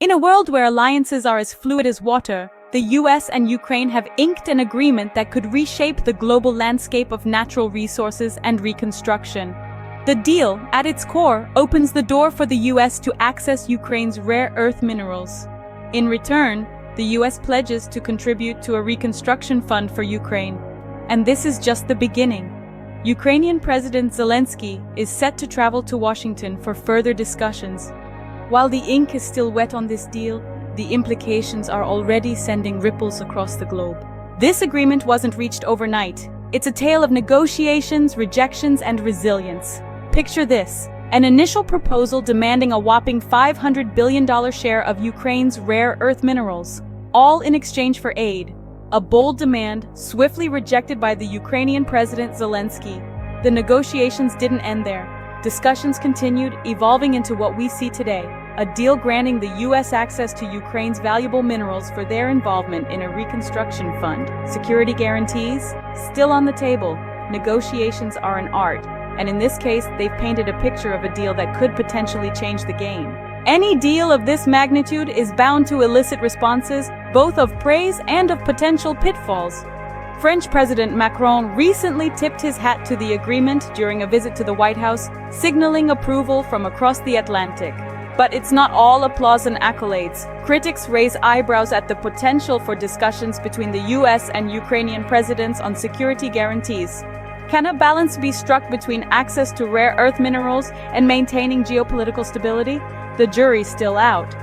In a world where alliances are as fluid as water, the US and Ukraine have inked an agreement that could reshape the global landscape of natural resources and reconstruction. The deal, at its core, opens the door for the US to access Ukraine's rare earth minerals. In return, the US pledges to contribute to a reconstruction fund for Ukraine. And this is just the beginning. Ukrainian President Zelensky is set to travel to Washington for further discussions. While the ink is still wet on this deal, the implications are already sending ripples across the globe. This agreement wasn't reached overnight. It's a tale of negotiations, rejections, and resilience. Picture this: an initial proposal demanding a whopping $500 billion share of Ukraine's rare earth minerals, all in exchange for aid. A bold demand, swiftly rejected by the Ukrainian President Zelensky. The negotiations didn't end there. Discussions continued, evolving into what we see today, a deal granting the U.S. access to Ukraine's valuable minerals for their involvement in a reconstruction fund. Security guarantees? Still on the table. Negotiations are an art, and in this case, they've painted a picture of a deal that could potentially change the game. Any deal of this magnitude is bound to elicit responses, both of praise and of potential pitfalls. French President Macron recently tipped his hat to the agreement during a visit to the White House, signaling approval from across the Atlantic. But it's not all applause and accolades. Critics raise eyebrows at the potential for discussions between the US and Ukrainian presidents on security guarantees. Can a balance be struck between access to rare earth minerals and maintaining geopolitical stability? The jury's still out.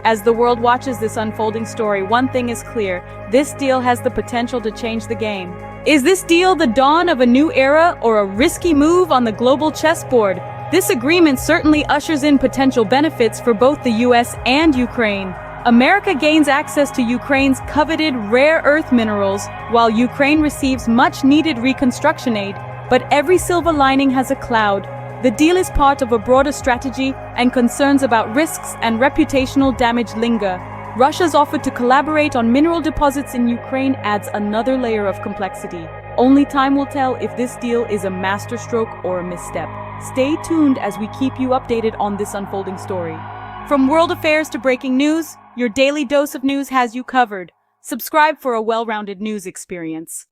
As the world watches this unfolding story, one thing is clear: this deal has the potential to change the game. Is this deal the dawn of a new era or a risky move on the global chessboard? This agreement certainly ushers in potential benefits for both the US and Ukraine. America gains access to Ukraine's coveted rare earth minerals, while Ukraine receives much-needed reconstruction aid. But every silver lining has a cloud. The deal is part of a broader strategy, and concerns about risks and reputational damage linger. Russia's offer to collaborate on mineral deposits in Ukraine adds another layer of complexity. Only time will tell if this deal is a masterstroke or a misstep. Stay tuned as we keep you updated on this unfolding story. From world affairs to breaking news, your daily dose of news has you covered. Subscribe for a well-rounded news experience.